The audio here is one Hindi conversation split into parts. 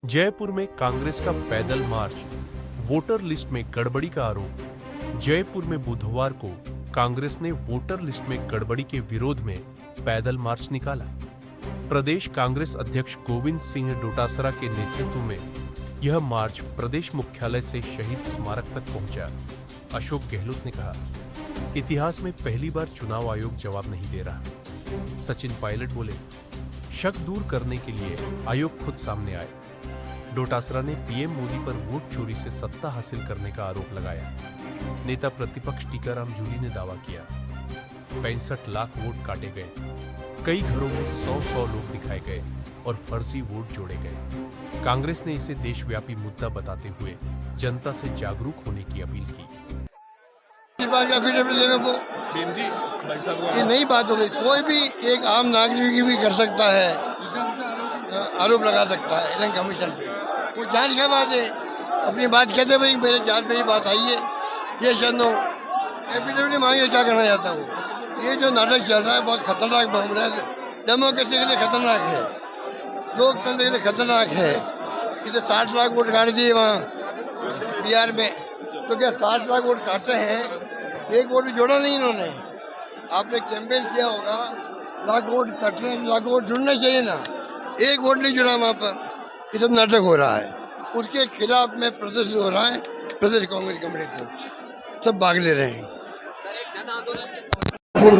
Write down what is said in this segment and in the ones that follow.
जयपुर में कांग्रेस का पैदल मार्च, वोटर लिस्ट में गड़बड़ी का आरोप। जयपुर में बुधवार को कांग्रेस ने वोटर लिस्ट में गड़बड़ी के विरोध में पैदल मार्च निकाला। प्रदेश कांग्रेस अध्यक्ष गोविंद सिंह डोटासरा के नेतृत्व में यह मार्च प्रदेश मुख्यालय से शहीद स्मारक तक पहुंचा। अशोक गहलोत ने कहा, इतिहास में पहली बार चुनाव आयोग जवाब नहीं दे रहा। सचिन पायलट बोले, शक दूर करने के लिए आयोग खुद सामने आए। डोटासरा ने पीएम मोदी पर वोट चोरी से सत्ता हासिल करने का आरोप लगाया। नेता प्रतिपक्ष टीकाराम जूली ने दावा किया, 65 लाख वोट काटे गए, कई घरों में 100 लोग दिखाए गए और फर्जी वोट जोड़े गए। कांग्रेस ने इसे देशव्यापी मुद्दा बताते हुए जनता से जागरूक होने की अपील की। ये नई बात हो गई, कोई भी एक आम नागरिक भी कर सकता है, आरोप लगा सकता है इलेक्शन कमीशन पे। वो जांच के बाद है, अपनी बात कहते भाई मेरे जांच में ये बात आई है, ये शनो एफिडेविट मांगे, क्या करना चाहता हूँ। ये जो नाटक चल रहा है बहुत खतरनाक बम रहा है, डेमोक्रेसी के लिए खतरनाक है, लोकतंत्र के लिए खतरनाक है। इसे 60 लाख वोट काट दिए वहाँ बिहार में, तो क्या 60 लाख वोट काटते हैं, एक वोट भी जोड़ा नहीं इन्होंने। आपने कैंपेन किया होगा, लाख वोट कटने, लाख वोट जुड़ने चाहिए ना, एक वोट नहीं जुड़ा वहाँ पर। ये सब नाटक हो रहा है, उसके खिलाफ में प्रोटेस्ट हो रहा है। प्रदेश कांग्रेस कमेटी की तरफ से सब भाग ले रहे हैं।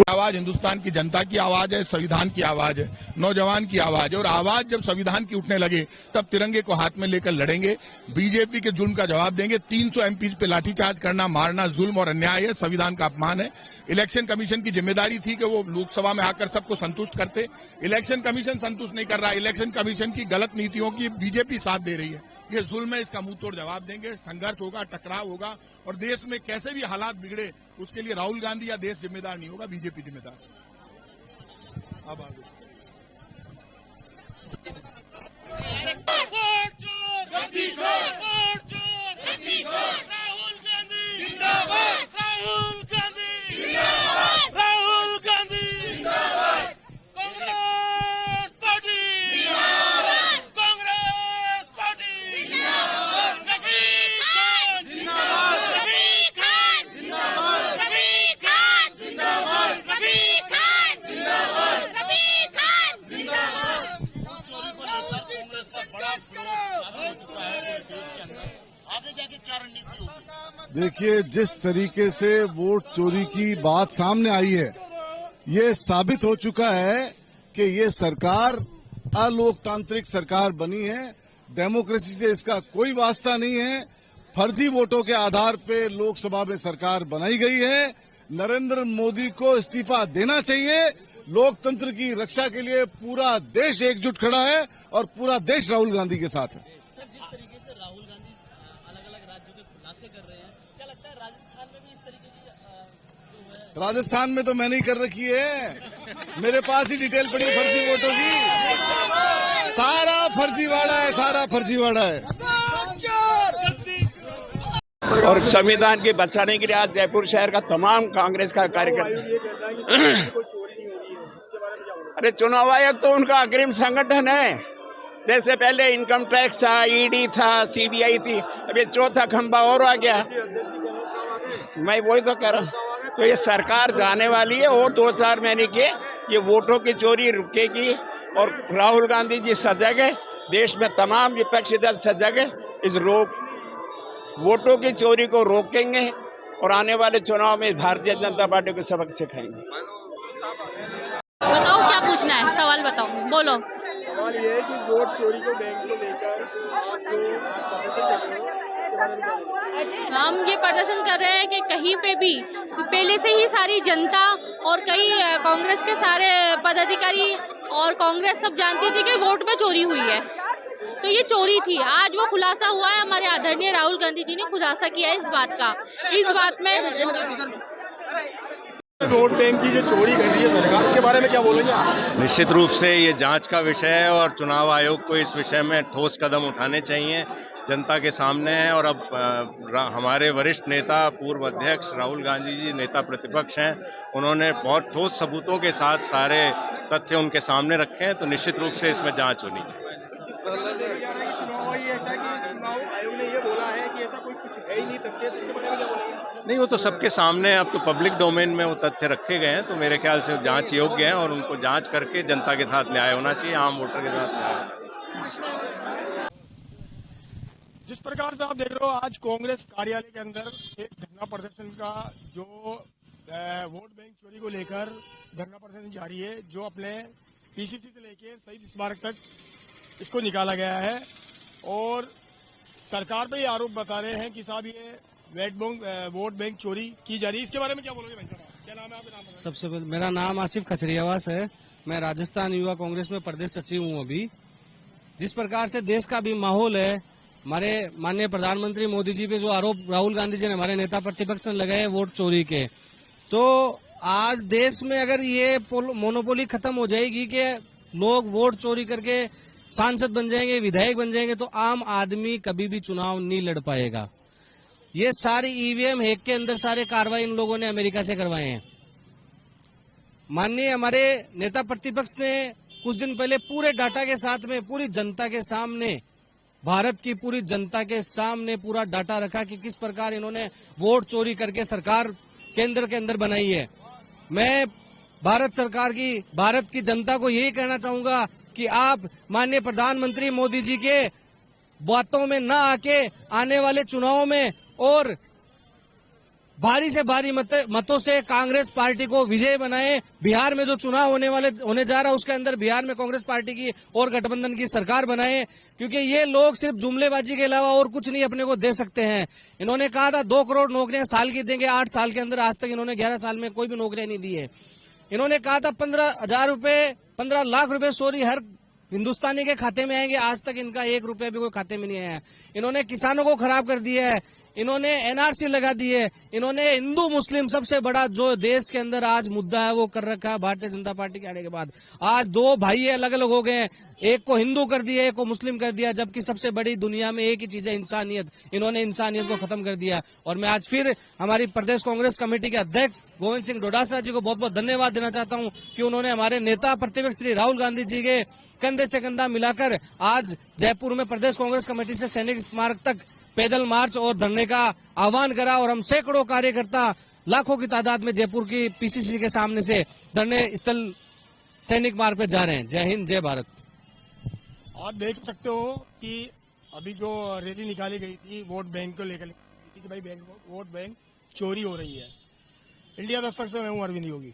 आवाज हिंदुस्तान की जनता की आवाज है, संविधान की आवाज है, नौजवान की आवाज है। और आवाज जब संविधान की उठने लगे तब तिरंगे को हाथ में लेकर लड़ेंगे, बीजेपी के जुल्म का जवाब देंगे। 300 एमपी पे लाठीचार्ज करना, मारना जुल्म और अन्याय है, संविधान का अपमान है। इलेक्शन कमीशन की जिम्मेदारी थी कि वो लोकसभा में आकर सबको संतुष्ट करते। इलेक्शन कमीशन संतुष्ट नहीं कर रहा। इलेक्शन कमीशन की गलत नीतियों की बीजेपी साथ दे रही है। ये जुल्म है, इसका मुंह तोड़ जवाब देंगे। संघर्ष होगा, टकराव होगा, और देश में कैसे भी हालात बिगड़े उसके लिए राहुल गांधी या देश जिम्मेदार नहीं होगा, बीजेपी जिम्मेदार। अब आगे राहुल गांधी जिंदाबाद, राहुल गांधी जिंदाबाद, राहुल गांधी जिंदाबाद, कांग्रेस पार्टी जिंदाबाद, कांग्रेस पार्टी जिंदाबाद, रफीक खान जिंदाबाद, रफीक खान जिंदाबाद, रफीक खान जिंदाबाद, रफीक खान जिंदाबाद, रफीक खान जिंदाबाद। चोरी को लेकर कांग्रेस का बड़ा विरोध हो चुका है पूरे देश के अंदर। आगे जाके क्या रणनीति होगी? देखिए, जिस तरीके से वोट चोरी की बात सामने आई है, ये साबित हो चुका है कि ये सरकार अलोकतांत्रिक सरकार बनी है। डेमोक्रेसी से इसका कोई वास्ता नहीं है। फर्जी वोटों के आधार पे लोकसभा में सरकार बनाई गई है। नरेंद्र मोदी को इस्तीफा देना चाहिए। लोकतंत्र की रक्षा के लिए पूरा देश एकजुट खड़ा है और पूरा देश राहुल गांधी के साथ है। सर, जिस तरीके से राहुल गांधी अलग-अलग राज्यों के खुलासे कर रहे हैं, क्या लगता है राजस्थान में भी इस तरीके की जो है? राजस्थान में तो मैंने ही कर रखी है, मेरे पास ही डिटेल पड़ी है फर्जी वोटों की। सारा फर्जीवाड़ा है, सारा फर्जीवाड़ा है। और संविधान के बचाने के लिए आज जयपुर शहर का तमाम कांग्रेस का कार्यकर्ता, अरे चुनाव आयोग तो उनका अग्रिम संगठन है। जैसे पहले इनकम टैक्स था, ईडी था, सीबीआई थी, अभी चौथा खंभा और आ गया। मैं वही तो कह रहा हूँ, तो ये सरकार जाने वाली है और 2-4 महीने के ये वोटों की चोरी रुकेगी और राहुल गांधी जी सजग है, देश में तमाम विपक्षी दल सजग है, इस वोटों की चोरी को रोकेंगे और आने वाले चुनाव में भारतीय जनता पार्टी को सबक सिखाएंगे। बताओ क्या पूछना है, सवाल बताओ, बोलो। सवाल ये है कि वोट चोरी को बैंक को लेकर हम ये प्रदर्शन कर रहे हैं कि कहीं पे भी पहले से ही सारी जनता और कई कांग्रेस के सारे पदाधिकारी और कांग्रेस सब जानती थी कि वोट में चोरी हुई है, तो ये चोरी थी। आज वो खुलासा हुआ है, हमारे आदरणीय राहुल गांधी जी ने खुलासा किया है इस बात का। इस बात में वोट बैंक की जो चोरी कर रही है सरकार, इसके बारे में क्या बोलेंगे आप? निश्चित रूप से ये जांच का विषय है और चुनाव आयोग को इस विषय में ठोस कदम उठाने चाहिए। जनता के सामने है और अब हमारे वरिष्ठ नेता पूर्व अध्यक्ष राहुल गांधी जी नेता प्रतिपक्ष हैं, उन्होंने बहुत ठोस सबूतों के साथ सारे तथ्य उनके सामने रखे हैं, तो निश्चित रूप से इसमें जांच होनी चाहिए। चुनाव आयोग ने ये बोला है कि ऐसा कोई कुछ है ही नहीं तथ्य, इसके बारे में क्या बोलेंगे? नहीं, वो तो सबके सामने है, अब तो पब्लिक डोमेन में वो तथ्य रखे गए हैं, तो मेरे ख्याल से जांच योग्य है और उनको जांच करके जनता के साथ न्याय होना चाहिए, आम वोटर के साथ न्याय होना चाहिए। जिस प्रकार से आप देख रहे हो आज कांग्रेस कार्यालय के अंदर एक धरना प्रदर्शन का जो वोट बैंक चोरी को लेकर धरना प्रदर्शन जारी है, जो अपने पीसीसी से लेकर शहीद स्मारक तक इसको निकाला गया है और सरकार पे ये आरोप बता रहे हैं कि साहब ये वोट बैंक चोरी की जा रही है। इसके बारे में क्या बोलोगे भाई साहब? क्या नाम है आपका? नाम सबसे पहले मेरा नाम आसिफ खचरियावास है। मैं राजस्थान युवा कांग्रेस में प्रदेश सचिव हूं। अभी जिस प्रकार से देश का भी माहौल है, हमारे माननीय प्रधानमंत्री मोदी जी पे जो आरोप राहुल गांधी जी ने हमारे नेता प्रतिपक्ष ने लगाए वोट चोरी के, तो आज देश में अगर ये मोनोपोली खत्म हो जाएगी कि लोग वोट चोरी करके सांसद बन जाएंगे, विधायक बन जाएंगे, तो आम आदमी कभी भी चुनाव नहीं लड़ पाएगा। ये सारी ईवीएम हैक के अंदर सारे कार्रवाई इन लोगों ने अमेरिका से करवाए हैं। माननीय हमारे नेता प्रतिपक्ष ने कुछ दिन पहले पूरे डाटा के साथ में पूरी जनता के सामने, भारत की पूरी जनता के सामने पूरा डाटा रखा कि किस प्रकार इन्होंने वोट चोरी करके सरकार केंद्र के अंदर बनाई है। मैं भारत सरकार की, भारत की जनता को यही कहना चाहूंगा कि आप माननीय प्रधानमंत्री मोदी जी के बातों में न आके आने वाले चुनाव में और भारी से भारी मतों से कांग्रेस पार्टी को विजय बनाए। बिहार में जो चुनाव होने जा रहा है उसके अंदर बिहार में कांग्रेस पार्टी की और गठबंधन की सरकार बनाए, क्योंकि ये लोग सिर्फ जुमलेबाजी के अलावा और कुछ नहीं अपने को दे सकते हैं। इन्होंने कहा था 2 करोड़ नौकरियां साल की देंगे, 8 साल के अंदर आज तक इन्होंने 11 साल में कोई भी नौकरियां नहीं दी है। इन्होंने कहा था 15 लाख रुपए सॉरी हर हिंदुस्तानी के खाते में आएंगे, आज तक इनका 1 रुपया भी कोई खाते में नहीं आया है। इन्होंने किसानों को खराब कर दिया है, इन्होंने एनआरसी लगा दी है, इन्होंने हिंदू मुस्लिम सबसे बड़ा जो देश के अंदर आज मुद्दा है वो कर रखा है भारतीय जनता पार्टी के आने के बाद। आज 2 भाई अलग अलग हो गए हैं, एक को हिंदू कर दिया, एक को मुस्लिम कर दिया, जबकि सबसे बड़ी दुनिया में एक ही चीज है इंसानियत। इन्होंने इंसानियत को खत्म कर दिया। और मैं आज फिर हमारी प्रदेश कांग्रेस कमेटी के अध्यक्ष गोविंद सिंह डोडासरा जी को बहुत बहुत धन्यवाद देना चाहता हूं कि उन्होंने हमारे नेता प्रतिपक्ष श्री राहुल गांधी जी के कंधे से कंधा मिलाकर आज जयपुर में प्रदेश कांग्रेस कमेटी से सैनिक स्मारक तक पैदल मार्च और धरने का आह्वान करा और हम सैकड़ों कार्यकर्ता लाखों की तादाद में जयपुर की पीसीसी के सामने से धरने स्थल सैनिक मार्ग पे जा रहे हैं। जय हिंद, जय भारत। आप देख सकते हो कि अभी जो रैली निकाली गई थी वोट बैंक को लेकर कि भाई वोट बैंक चोरी हो रही है। इंडिया दस्तक से मैं हूं अरविंद योगी।